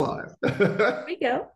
Five. There we go.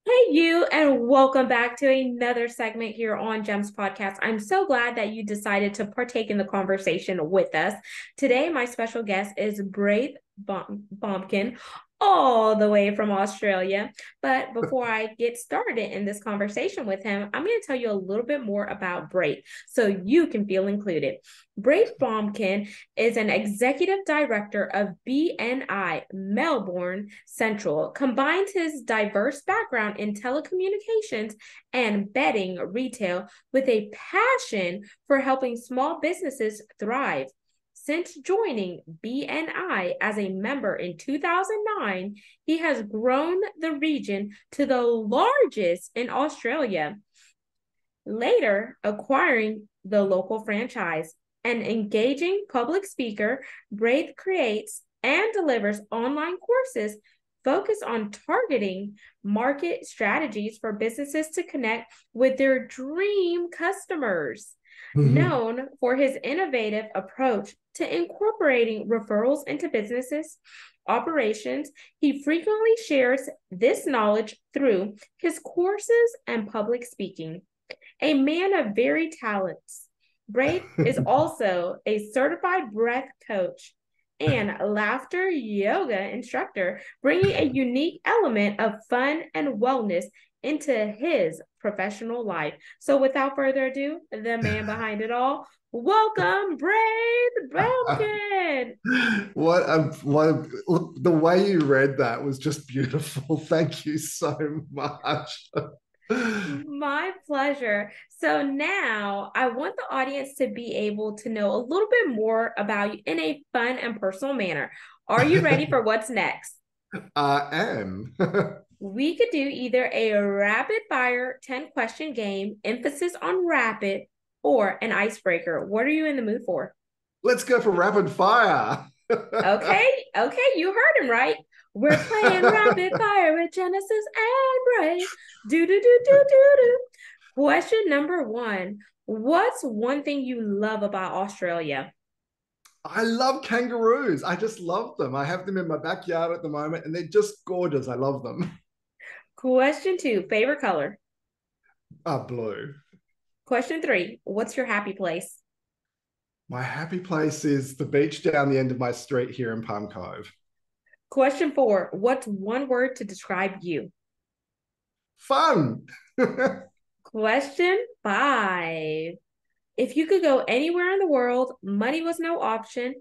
Hey, you, and welcome back to another segment here on Gems Podcast. I'm so glad that you decided to partake in the conversation with us. Today, my special guest is Braith Bamkin, all the way from Australia. But before I get started in this conversation with him, I'm going to tell you a little bit more about Braith so you can feel included. Braith Bamkin is an executive director of BNI Melbourne Central, combines his diverse background in telecommunications and betting retail with a passion for helping small businesses thrive. Since joining BNI as a member in 2009, he has grown the region to the largest in Australia, later acquiring the local franchise. An engaging public speaker, Braith creates and delivers online courses focused on targeting market strategies for businesses to connect with their dream customers. Known for his innovative approach to incorporating referrals into businesses operations, he frequently shares this knowledge through his courses and public speaking. A man of varied talents, Braith is also a certified breath coach and laughter yoga instructor, bringing a unique element of fun and wellness into his professional life. So, without further ado, the man behind it all, welcome, Braith Bamkin. The way you read that was just beautiful. Thank you so much. My pleasure. So now I want the audience to be able to know a little bit more about you in a fun and personal manner. Are you ready for what's next? I am. We could do either a rapid fire 10 question game, emphasis on rapid, or an icebreaker. What are you in the mood for? Let's go for rapid fire. Okay, okay, you heard him right. We're playing rapid fire with Genesis and Bray. Do do do do do do. Question number one. What's one thing you love about Australia? I love kangaroos. I just love them. I have them in my backyard at the moment and they're just gorgeous. I love them. Question two. Favorite color? Blue. Question three. What's your happy place? My happy place is the beach down the end of my street here in Palm Cove. Question four. What's one word to describe you? Fun. Question five. If you could go anywhere in the world, money was no option.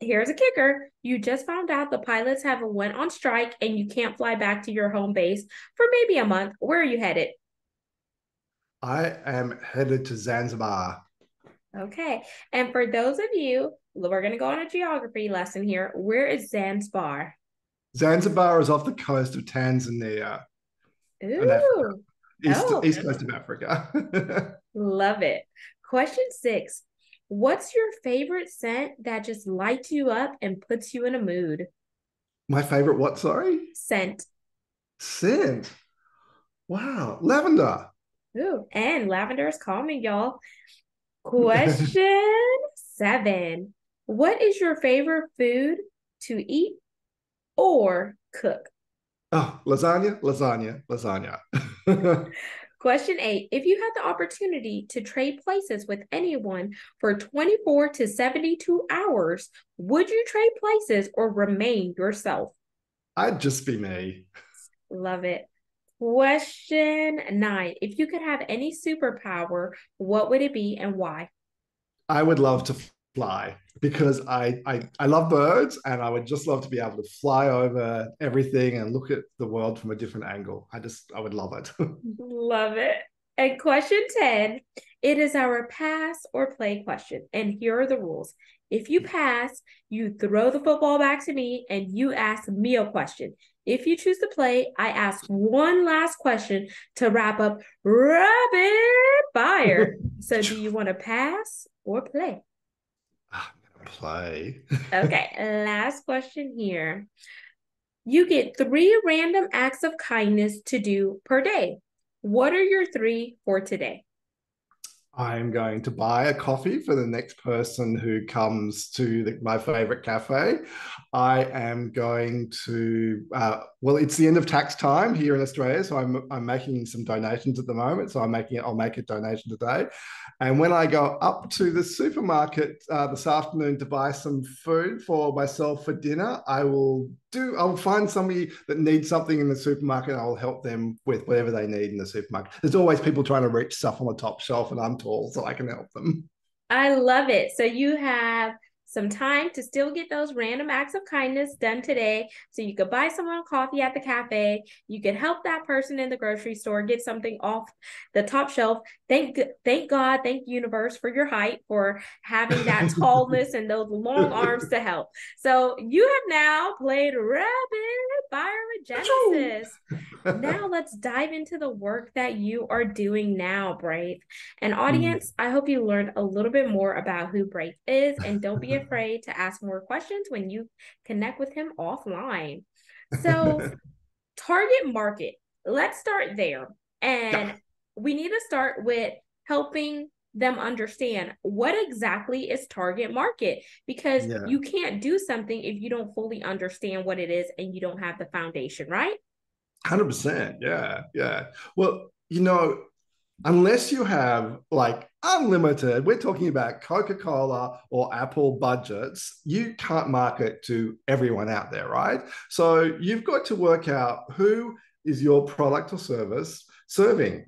Here's a kicker. You just found out the pilots have went on strike and you can't fly back to your home base for maybe a month. Where are you headed? I am headed to Zanzibar. Okay. And for those of you, we're going to go on a geography lesson here. Where is Zanzibar? Zanzibar is off the coast of Tanzania and Africa, Ooh. east Oh, east coast of Africa. love it. Question six. What's your favorite scent that just lights you up and puts you in a mood? My favorite, what? Sorry, Scent. scent. Wow, lavender. Ooh, and lavender is calming, y'all. Question seven. What is your favorite food to eat or cook? Oh, lasagna, lasagna, lasagna. Question eight. If you had the opportunity to trade places with anyone for 24 to 72 hours, would you trade places or remain yourself? I'd just be me. Love it. Question nine. If you could have any superpower, what would it be and why? I would love to fly because I love birds and I would just love to be able to fly over everything and look at the world from a different angle. I would love it. Love it. And question 10, it is our pass or play question. And here are the rules. If you pass, you throw the football back to me and you ask me a question. If you choose to play, I ask one last question to wrap up rapid fire. So, do you want to pass or play? I'm gonna play. Okay, last question here. You get three random acts of kindness to do per day. What are your three for today? I'm going to buy a coffee for the next person who comes to my favorite cafe. I am going to, well, it's the end of tax time here in Australia, so I'm making some donations at the moment. So I'll make a donation today. And when I go up to the supermarket this afternoon to buy some food for myself for dinner, I'll find somebody that needs something in the supermarket. And I'll help them with whatever they need in the supermarket. There's always people trying to reach stuff on the top shelf, and I'm tall, so I can help them. I love it. So you have some time to still get those random acts of kindness done today. So you could buy someone coffee at the cafe. You could help that person in the grocery store get something off the top shelf. Thank God, thank universe for your height, for having that tallness and those long arms to help. So you have now played rapid fire with Genesis. Now let's dive into the work that you are doing now, Braith. And audience, I hope you learned a little bit more about who Braith is, and don't be afraid to ask more questions when you connect with him offline. So, target market, let's start there. And we need to start with helping them understand what exactly is target market, because you can't do something if you don't fully understand what it is and you don't have the foundation, right? 100%. Yeah. Yeah. Well, unless you have like unlimited, we're talking about Coca-Cola or Apple budgets, you can't market to everyone out there, right? So you've got to work out who is your product or service serving.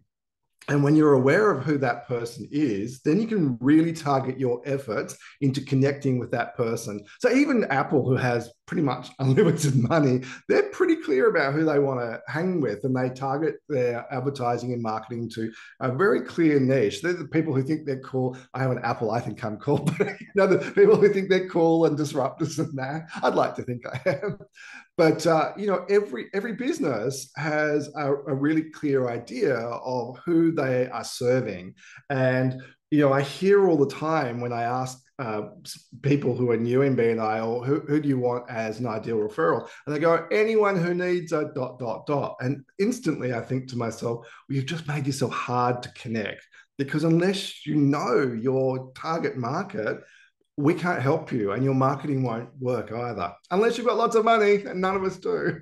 And when you're aware of who that person is, then you can really target your efforts into connecting with that person. So even Apple, who has pretty much unlimited money, they're pretty clear about who they want to hang with, and they target their advertising and marketing to a very clear niche. They're the people who think they're cool. I have an Apple, I think I'm cool, but the people who think they're cool and disruptors and that, I'd like to think I am. But every business has a really clear idea of who they are serving, and I hear all the time when I ask people who are new in BNI, or who do you want as an ideal referral, and they go, anyone who needs a dot dot dot, and instantly I think to myself, well, you've just made yourself hard to connect, because unless you know your target market, we can't help you, and your marketing won't work either, unless you've got lots of money, and none of us do.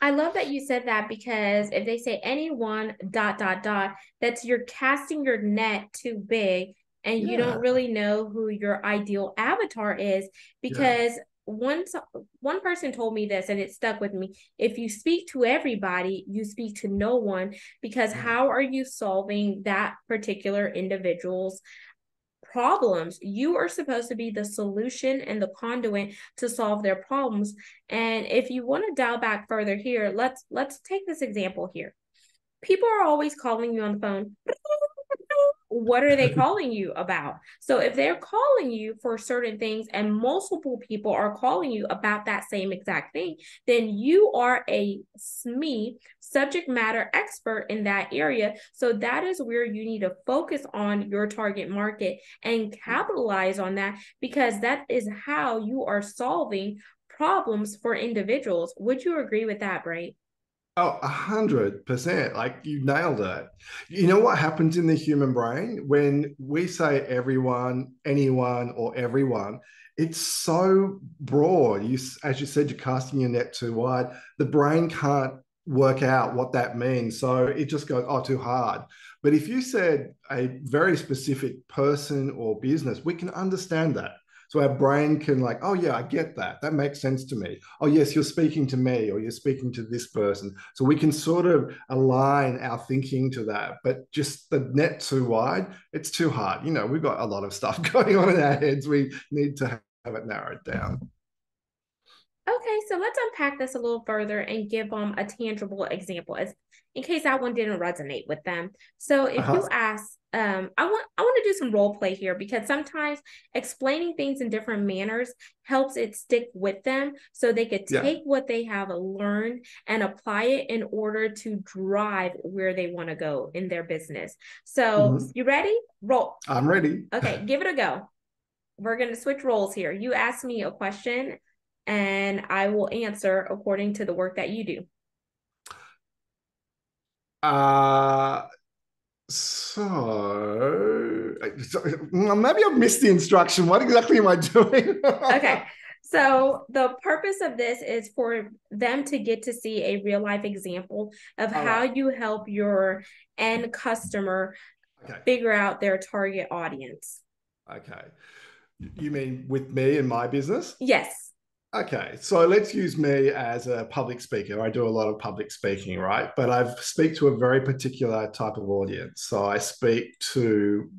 I love that you said that, because if they say anyone dot dot dot, that's you're casting your net too big, and you don't Yeah, really know who your ideal avatar is, yeah, because one person told me this and it stuck with me. If you speak to everybody, you speak to no one, because yeah. how are you solving that particular individual's problems? You are supposed to be the solution and the conduit to solve their problems. And if you want to dial back further here, let's take this example here. People are always calling you on the phone. What are they calling you about? So if they're calling you for certain things and multiple people are calling you about that same exact thing, then you are a SME, subject matter expert in that area. So that is where you need to focus on your target market and capitalize on that, because that is how you are solving problems for individuals. Would you agree with that, Bray? Oh, 100%. Like, you nailed it. You know what happens in the human brain when we say everyone, anyone, or everyone? It's so broad. As you said, you're casting your net too wide. The brain can't work out what that means. So it just goes, oh, too hard. But if you said a very specific person or business, we can understand that. So our brain can, like, oh yeah, I get that. That makes sense to me. Oh yes, you're speaking to me, or you're speaking to this person. So we can sort of align our thinking to that. But just the net too wide, it's too hard. We've got a lot of stuff going on in our heads. We need to have it narrowed down. Okay, so let's unpack this a little further and give them a tangible example, as in case that one didn't resonate with them. So if you Uh-huh. ask, I want to do some role play here, because sometimes explaining things in different manners helps it stick with them, so they could Yeah. take what they have learned and apply it in order to drive where they want to go in their business. So Mhm. you ready? Roll. I'm ready. Okay, give it a go. We're going to switch roles here. You ask me a question and I will answer according to the work that you do. Uh, Maybe I've missed the instruction. What exactly am I doing? Okay. So the purpose of this is for them to get to see a real life example of All how right. you help your end customer Okay. figure out their target audience. Okay. You mean with me and my business? Yes. Okay, so let's use me as a public speaker. I do a lot of public speaking, right? But I speak to a very particular type of audience. So I speak to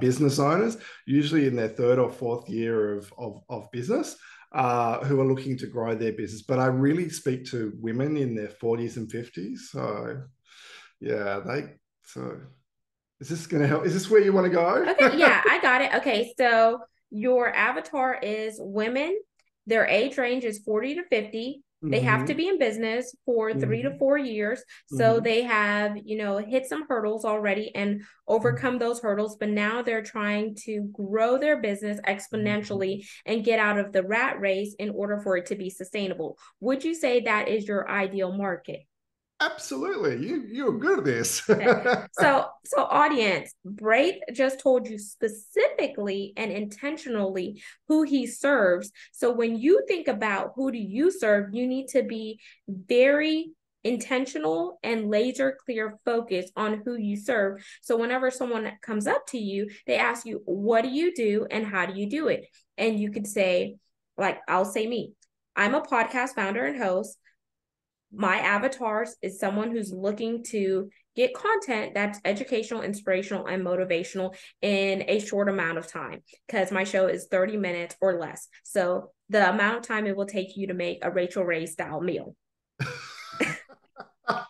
business owners, usually in their third or fourth year of business, who are looking to grow their business. But I really speak to women in their 40s and 50s. So yeah, so is this going to help? Is this where you want to Okay, go? yeah, I got it. Okay, so your avatar is women. Their age range is 40 to 50. They have to Hmm. be in business for 3 to 4 years. So Hmm. they have, hit some hurdles already and overcome those hurdles, but now they're trying to grow their business Hmm. exponentially and get out of the rat race in order for it to be sustainable. Would you say that is your ideal market? Absolutely. You're good at this. Okay. So audience, Braith just told you specifically and intentionally who he serves. So when you think about who do you serve, you need to be very intentional and laser clear focus on who you serve. So whenever someone comes up to you, they ask you, what do you do and how do you do it? And you could say, like, I'll say me. I'm a podcast founder and host. My avatars is someone who's looking to get content that's educational, inspirational, and motivational in a short amount of time because my show is 30 minutes or less. So the amount of time it will take you to make a Rachel Ray style meal.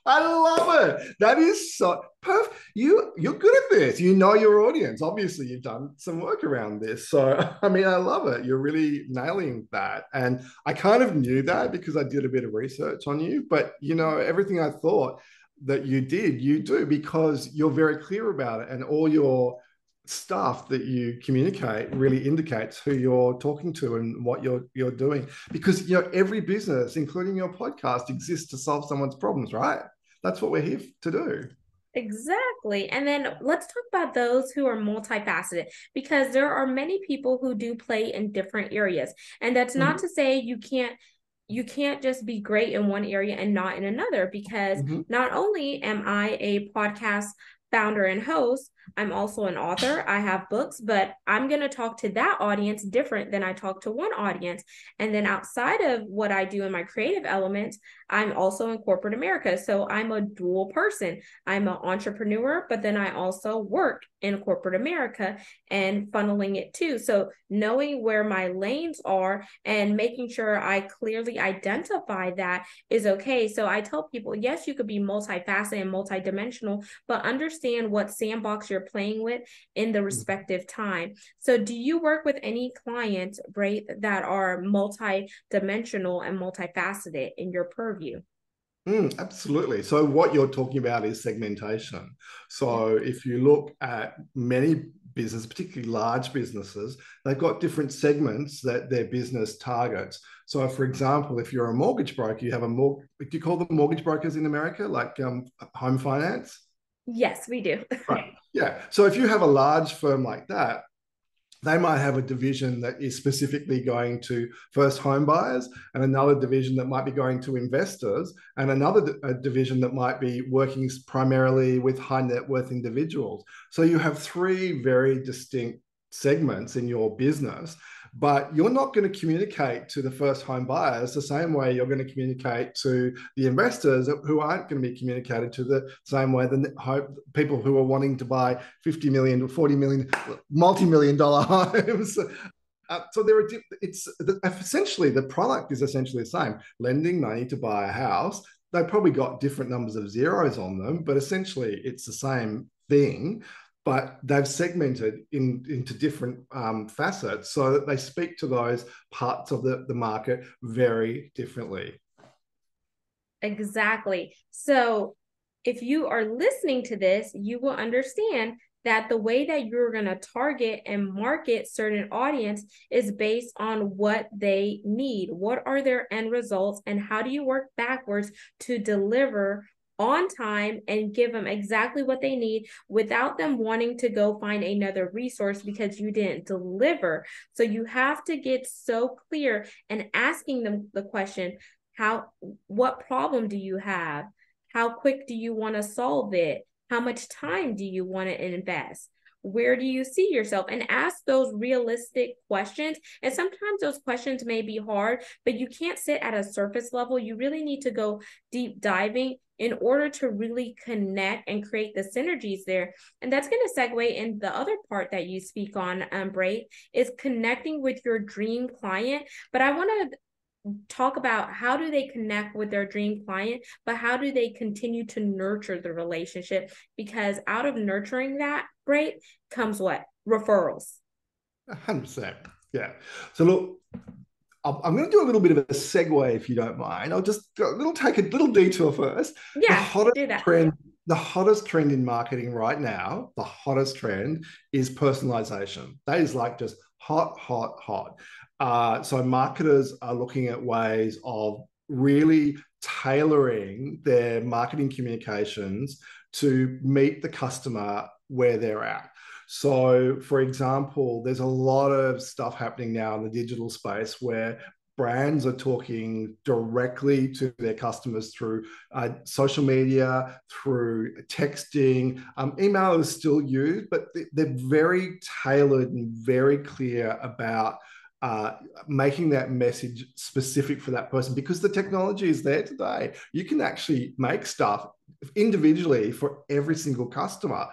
I love it. That is so perfect. You're good at this. You know your audience. Obviously, you've done some work around this. So I mean, I love it. You're really nailing that. And I kind of knew that because I did a bit of research on you. But everything I thought that you did, you do because you're very clear about it, and all your stuff that you communicate really indicates who you're talking to and what you're doing, because every business, including your podcast, exists to solve someone's problems, right? That's what we're here to do. Exactly. And then let's talk about those who are multifaceted because there are many people who do play in different areas. And that's not Mm-hmm. to say you can't just be great in one area and not in another because Mm-hmm. not only am I a podcast founder and host, I'm also an author. I have books, but I'm going to talk to that audience different than I talk to one audience. And then outside of what I do in my creative elements, I'm also in corporate America. So I'm a dual person. I'm an entrepreneur, but then I also work in corporate America and funneling it too. So knowing where my lanes are and making sure I clearly identify that is okay. So I tell people, yes, you could be multifaceted and multidimensional, but understand what sandbox you're playing with in the respective time. So do you work with any clients, Braith, that are multidimensional and multifaceted in your purview? Absolutely. So what you're talking about is segmentation. Yeah. So if you look at many businesses, particularly large businesses, they've got different segments that their business targets. So for example, if you're a mortgage broker, you have do you call them mortgage brokers in America, like home finance? Yes, we do. Right. Yeah. So if you have a large firm like that, they might have a division that is specifically going to first home buyers, and another division that might be going to investors, and another division that might be working primarily with high net worth individuals. So you have three very distinct segments in your business, but you're not going to communicate to the first home buyers the same way you're going to communicate to the investors, who aren't going to be communicated to the same way the people who are wanting to buy 50 million to 40 million multi-million dollar homes. So essentially the product is essentially the same, lending money to buy a house. They probably got different numbers of zeros on them, but essentially it's the same thing, but they've segmented into different facets so that they speak to those parts of the market very differently. Exactly. So if you are listening to this, you will understand that the way that you're going to target and market certain audience is based on what they need. What are their end results and how do you work backwards to deliver on time and give them exactly what they need without them wanting to go find another resource because you didn't deliver. So you have to get so clear and asking them the question, what problem do you have? How quick do you want to solve it? How much time do you want to invest? Where do you see yourself? And ask those realistic questions. And sometimes those questions may be hard, but you can't sit at a surface level. You really need to go deep diving in order to really connect and create the synergies there. And that's going to segue in the other part that you speak on, Braith, is connecting with your dream client. But I want to talk about how do they connect with their dream client, but how do they continue to nurture the relationship? Because out of nurturing that, Braith, comes what? Referrals. 100%. Yeah. So look, I'm going to do a little bit of a segue if you don't mind. I'll just take a little detour first. Yeah, do that. The hottest trend in marketing right now, the hottest trend is personalization. That is like just hot, hot, hot. So marketers are looking at ways of really tailoring their marketing communications to meet the customer where they're at. So, for example, there's a lot of stuff happening now in the digital space where brands are talking directly to their customers through social media, through texting. Email is still used, but they're very tailored and very clear about making that message specific for that person, because the technology is there today. You can actually make stuff individually for every single customer.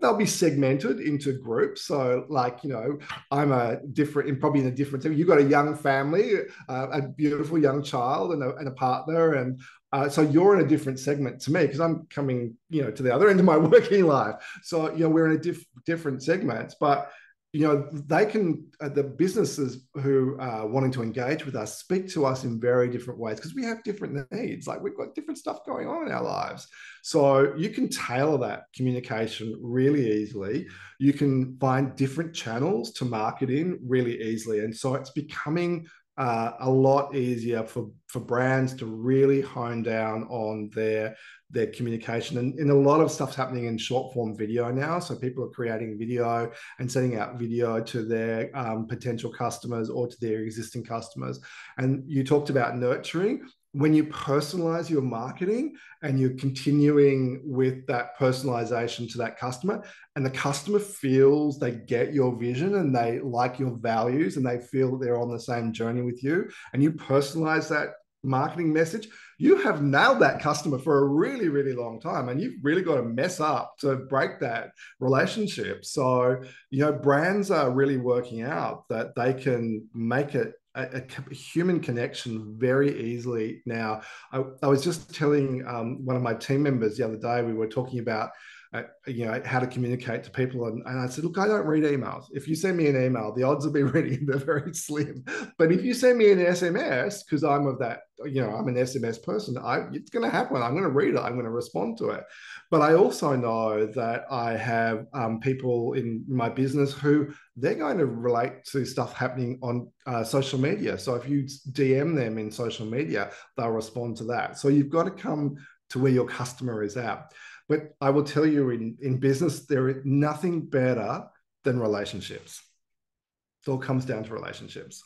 They'll be segmented into groups. So like, I'm probably in a different, you've got a young family, a beautiful young child and a partner. And so you're in a different segment to me because I'm coming, to the other end of my working life. So, we're in different segments, but they can, the businesses who are wanting to engage with us speak to us in very different ways because we have different needs. Like we've got different stuff going on in our lives. So you can tailor that communication really easily. You can find different channels to market in really easily. And so it's becoming a lot easier for brands to really hone down on their communication. And a lot of stuff's happening in short form video now. So people are creating video and sending out video to their potential customers or to their existing customers. And you talked about nurturing. When you personalize your marketing and you're continuing with that personalization to that customer, and the customer feels they get your vision and they like your values and they feel they're on the same journey with you, and you personalize that marketing message, you have nailed that customer for a really, really long time. And you've really got to mess up to break that relationship. So, brands are really working out that they can make it a human connection very easily now. I was just telling one of my team members the other day, we were talking about how to communicate to people. And I said, look, I don't read emails. If you send me an email, the odds of me reading them are very slim. But if you send me an SMS, because I'm of that, I'm an SMS person, it's going to happen. I'm going to read it. I'm going to respond to it. But I also know that I have people in my business who they're going to relate to stuff happening on social media. So if you DM them in social media, they'll respond to that. So you've got to come to where your customer is at. But I will tell you, in business, there is nothing better than relationships. It all comes down to relationships.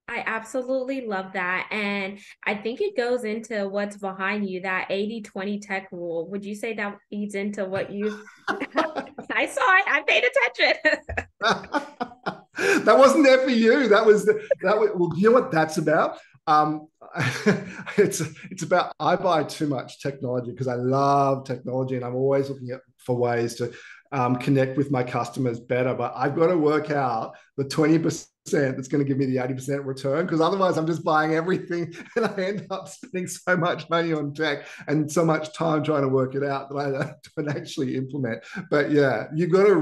I absolutely love that. And I think it goes into what's behind you, that 80-20 tech rule. Would you say that feeds into what you I saw it, I paid attention. That wasn't there for you. Well, you know what that's about? It's about, I buy too much technology because I love technology and I'm always looking for ways to connect with my customers better. But I've got to work out the 20% that's going to give me the 80% return, because otherwise I'm just buying everything and I end up spending so much money on tech and so much time trying to work it out that I don't actually implement. But yeah, you got to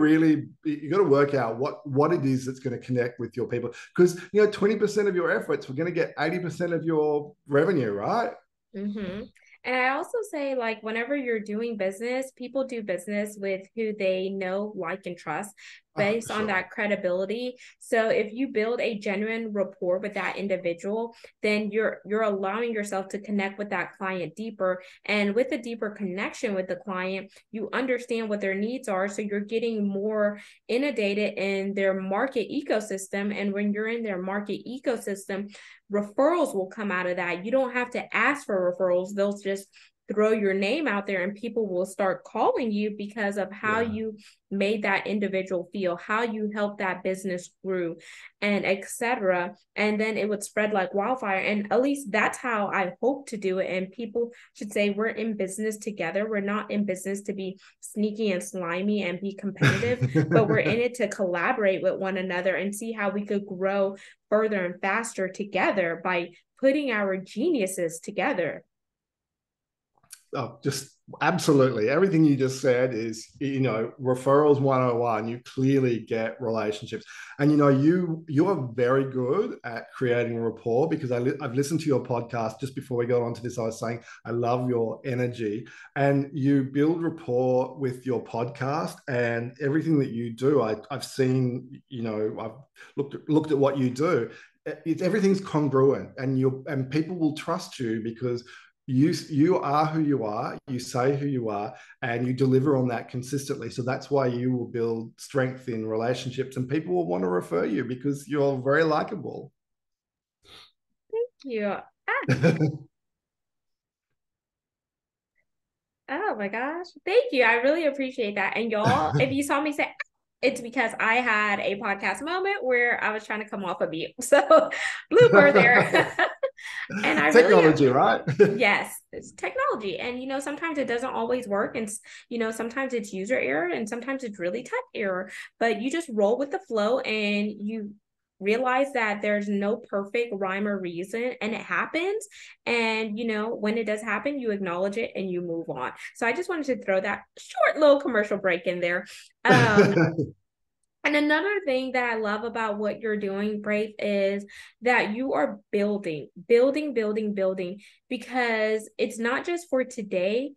work out what it is that's going to connect with your people, because 20% of your efforts, we're going to get 80% of your revenue, right? Mm-hmm. And I also say, like, whenever you're doing business, people do business with who they know, like, and trust. based on Sure. that credibility. So if you build a genuine rapport with that individual, then you're allowing yourself to connect with that client deeper. And with a deeper connection with the client, you understand what their needs are. So you're getting more inundated in their market ecosystem. And when you're in their market ecosystem, referrals will come out of that. You don't have to ask for referrals. They'll just throw your name out there and people will start calling you because of how Yeah. you made that individual feel, how you helped that business grew, and etc. And then it would spread like wildfire. And at least that's how I hope to do it. And people should say we're in business together. We're not in business to be sneaky and slimy and be competitive, but we're in it to collaborate with one another and see how we could grow further and faster together by putting our geniuses together. Oh, just absolutely. Everything you just said is, referrals 101. You clearly get relationships. And you are very good at creating rapport because I've listened to your podcast just before we got onto this. I was saying I love your energy and you build rapport with your podcast and everything that you do. I've seen, I've looked at what you do. Everything's congruent and people will trust you because you are who you are, you say who you are, and you deliver on that consistently. So that's why you will build strength in relationships and people will want to refer you because you're very likable. Thank you. Oh my gosh. Thank you. I really appreciate that. And y'all, if you saw me say, it's because I had a podcast moment where I was trying to come off a mute. So blooper there. And I really, Technology, right? yes, it's technology. And, sometimes it doesn't always work. And, sometimes it's user error and sometimes it's really tech error. But you just roll with the flow and you realize that there's no perfect rhyme or reason and it happens. And, when it does happen, you acknowledge it and you move on. So I just wanted to throw that short little commercial break in there. And another thing that I love about what you're doing, Braith, is that you are building, building, building, building, because it's not just for today.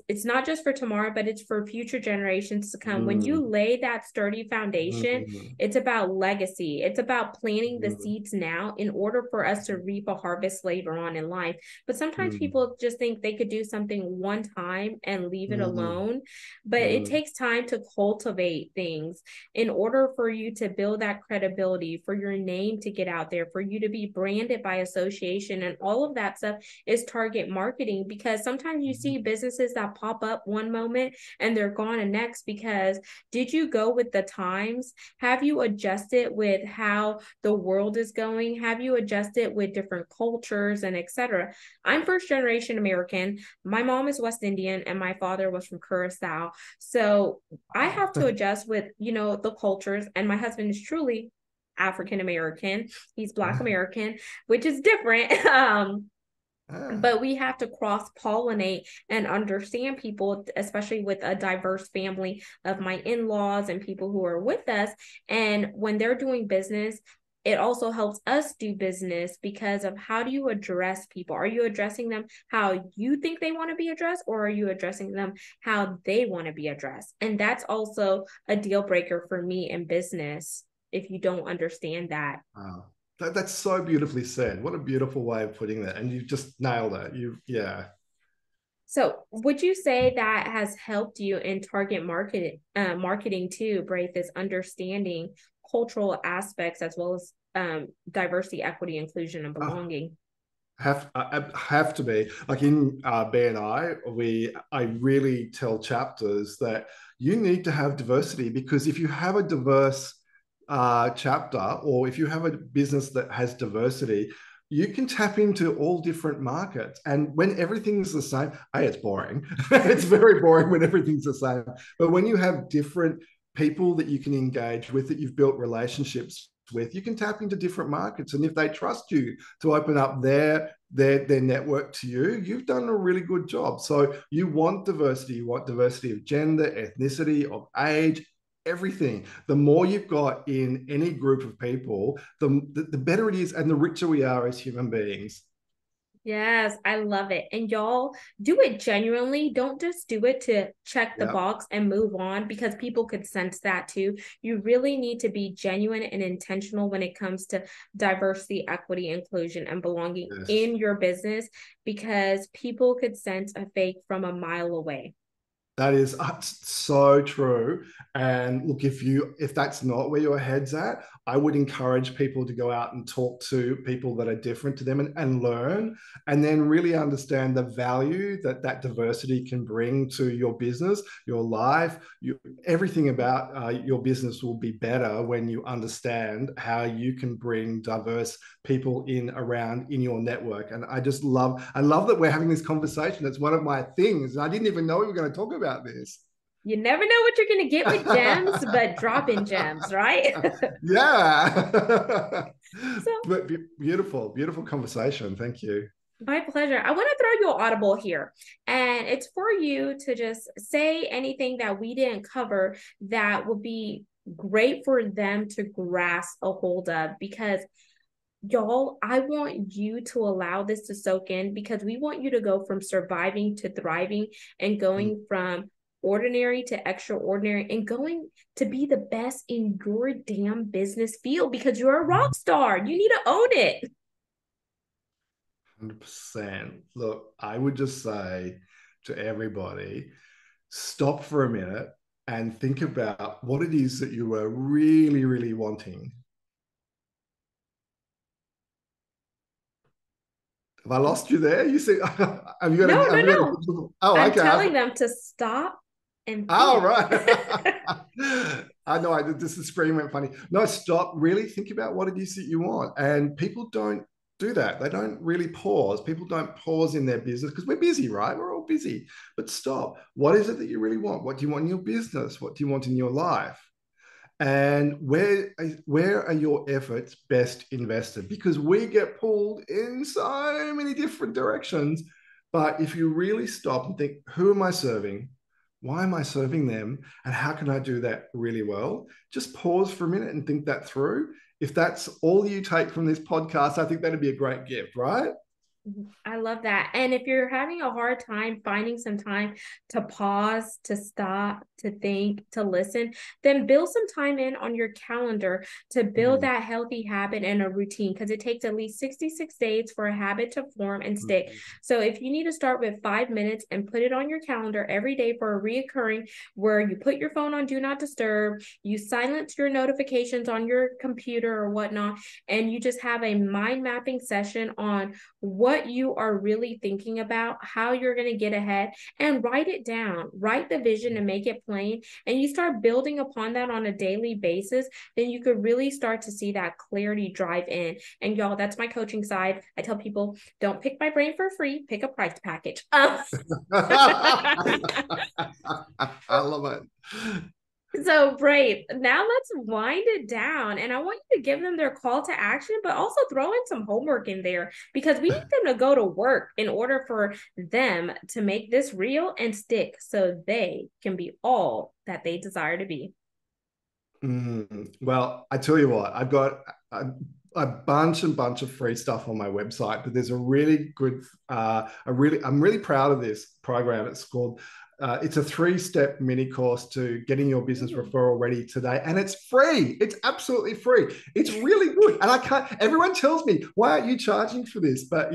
It's not just for tomorrow, but it's for future generations to come. When you Mm, lay that sturdy foundation, mm, it's about legacy. It's about planting the mm, seeds now in order for us to reap a harvest later on in life. But sometimes mm, people just think they could do something one time and leave it mm, alone. But it mm, takes time to cultivate things in order for you to build that credibility, for your name to get out there, for you to be branded by association. And all of that stuff is target marketing, because sometimes you see businesses that pop up one moment and they're gone the next. Because did you go with the times? Have you adjusted with how the world is going? Have you adjusted with different cultures and etc.? I'm first generation American. My mom is West Indian and my father was from Curacao. So I have to adjust with, the cultures. And my husband is truly African American. He's Black American, which is different. ah, But we have to cross pollinate and understand people, especially with a diverse family of my in-laws and people who are with us. And when they're doing business, it also helps us do business because of how do you address people? Are you addressing them how you think they want to be addressed, or are you addressing them how they want to be addressed? And that's also a deal breaker for me in business if you don't understand that. wow. That's so beautifully said. What a beautiful way of putting that. And you just nailed it. Yeah. So, would you say that has helped you in target marketing too, Braith, is understanding cultural aspects as well as diversity, equity, inclusion, and Oh, belonging? have to be like in B&I. I really tell chapters that you need to have diversity because if you have a diverse chapter or if you have a business that has diversity, you can tap into all different markets. And when everything's the same, hey, it's boring. It's very boring when everything's the same. But when you have different people that you can engage with, that you've built relationships with, you can tap into different markets. And if they trust you to open up their network to you, you've done a really good job. So you want diversity. You want diversity of gender, ethnicity, of age, everything. The more you've got in any group of people, the better it is and the richer we are as human beings. Yes, I love it. And y'all do it genuinely. Don't just do it to check the Yeah. box and move on because people could sense that too. You really need to be genuine and intentional when it comes to diversity, equity, inclusion, and belonging Yes. in your business because people could sense a fake from a mile away. That is so true. And look, if that's not where your head's at, I would encourage people to go out and talk to people that are different to them and learn, and then really understand the value that that diversity can bring to your business, your life, everything about your business will be better when you understand how you can bring diverse people in around in your network. And I love that we're having this conversation. It's one of my things. And I didn't even know we were going to talk about this. You never know what you're going to get with gems, but drop in gems, right? Yeah. So But beautiful, beautiful conversation. Thank you. my pleasure. I want to throw you an audible here, and it's for you to just say anything that we didn't cover that would be great for them to grasp a hold of because y'all, I want you to allow this to soak in because we want you to go from surviving to thriving and Mm, going from ordinary to extraordinary and going to be the best in your damn business field because you're a rock star. You need to own it. 100%. Look, I would just say to everybody, stop for a minute and think about what it is that you were really, really wanting. Have I lost you there? You see, have you got No, a, no, have you got no. a, oh, I'm okay. telling them to stop and Oh, think. right. I know this the screen went funny. No, stop. Really think about what it is that you want. And people don't do that. They don't really pause. People don't pause in their business because we're busy, right? We're all busy. But stop. What is it that you really want? What do you want in your business? What do you want in your life? And where are your efforts best invested? Because we get pulled in so many different directions. But if you really stop and think, who am I serving? Why am I serving them? And how can I do that really well? Just pause for a minute and think that through. If that's all you take from this podcast, I think that'd be a great gift, right? I love that. And if you're having a hard time finding some time to pause, to stop, to think, to listen, then build some time in on your calendar to build Mm, that healthy habit and a routine because it takes at least 66 days for a habit to form and stick. mm, So if you need to start with 5 minutes and put it on your calendar every day for a reoccurring where you put your phone on do not disturb, you silence your notifications on your computer or whatnot, and you just have a mind mapping session on what you are really thinking about, how you're going to get ahead, and write it down. Write the vision and make it plain. And you start building upon that on a daily basis, then you could really start to see that clarity drive in. And y'all, that's my coaching side. I tell people, don't pick my brain for free, pick a price package. I love it. So, Braith, now let's wind it down. And I want you to give them their call to action, but also throw in some homework in there because we need them to go to work in order for them to make this real and stick so they can be all that they desire to be. Well, I tell you what, I've got a bunch and bunch of free stuff on my website, but there's a really good, I'm really proud of this program. It's called, it's a 3-step mini course to getting your business Mm. referral ready today. And it's free. It's absolutely free. It's really good. And everyone tells me, why aren't you charging for this? But,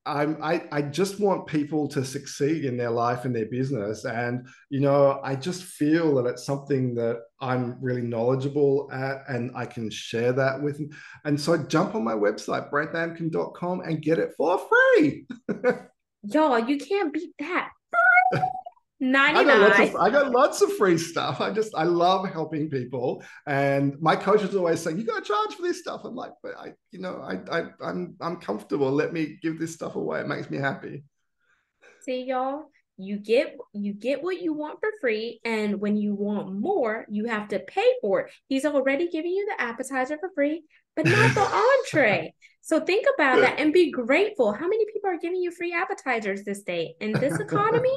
I just want people to succeed in their life and their business. And, I just feel that it's something that I'm really knowledgeable at and I can share that with them. And so jump on my website, braithbamkin.com, and get it for free. Y'all, you can't beat that. I got lots of 99. I got lots of free stuff. I love helping people, and my coaches always say, "You got to charge for this stuff." I'm like, "But I'm comfortable. Let me give this stuff away. It makes me happy." See, y'all, you get what you want for free, and when you want more, you have to pay for it. He's already giving you the appetizer for free, but not the entree. So think about that and be grateful. How many people are giving you free appetizers this day in this economy?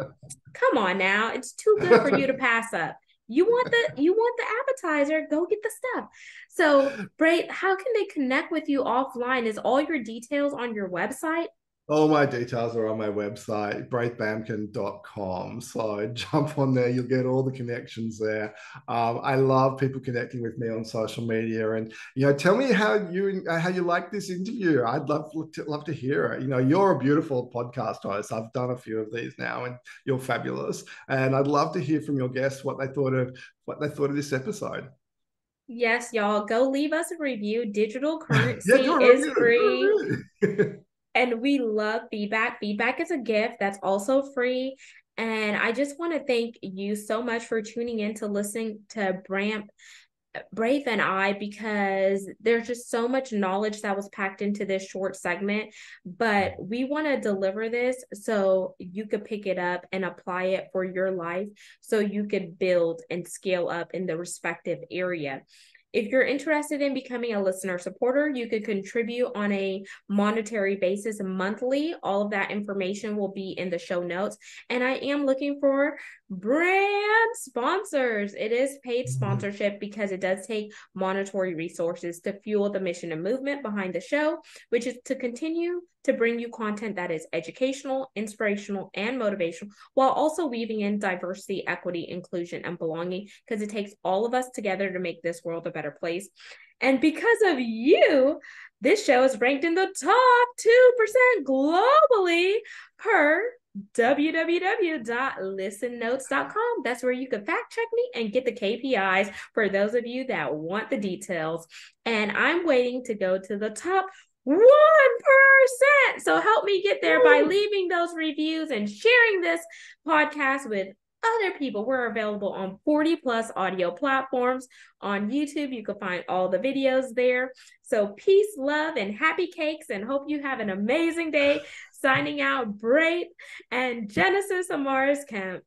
Come on now, it's too good for you to pass up. You want the appetizer, go get the stuff. So, Braith, how can they connect with you offline? Is all your details on your website? All my details are on my website, braithbamkin.com. So jump on there, you'll get all the connections there. I love people connecting with me on social media, and tell me how you like this interview. I'd love to hear it. You're a beautiful podcast host. I've done a few of these now, and you're fabulous. And I'd love to hear from your guests what they thought of this episode. Yes, y'all, go leave us a review. Digital Yeah, currency do a is review. Do free. a review. And we love feedback. Feedback is a gift that's also free. And I just want to thank you so much for tuning in to listening to Braith and I, because there's just so much knowledge that was packed into this short segment. But we want to deliver this so you could pick it up and apply it for your life so you could build and scale up in the respective area. If you're interested in becoming a listener supporter, you could contribute on a monetary basis monthly. All of that information will be in the show notes. And I am looking for brand sponsors. It is paid sponsorship because it does take monetary resources to fuel the mission and movement behind the show, which is to continue to bring you content that is educational, inspirational, and motivational, while also weaving in diversity, equity, inclusion, and belonging, because it takes all of us together to make this world a better place. And because of you, this show is ranked in the top 2% globally per www.listennotes.com. That's where you can fact check me and get the KPIs for those of you that want the details. And I'm waiting to go to the top 1%. So help me get there by leaving those reviews and sharing this podcast with other people. We're available on 40 plus audio platforms. On YouTube, you can find all the videos there. So peace, love, and happy cakes, and hope you have an amazing day. Signing out, Braith and Genesis Amaris Kemp.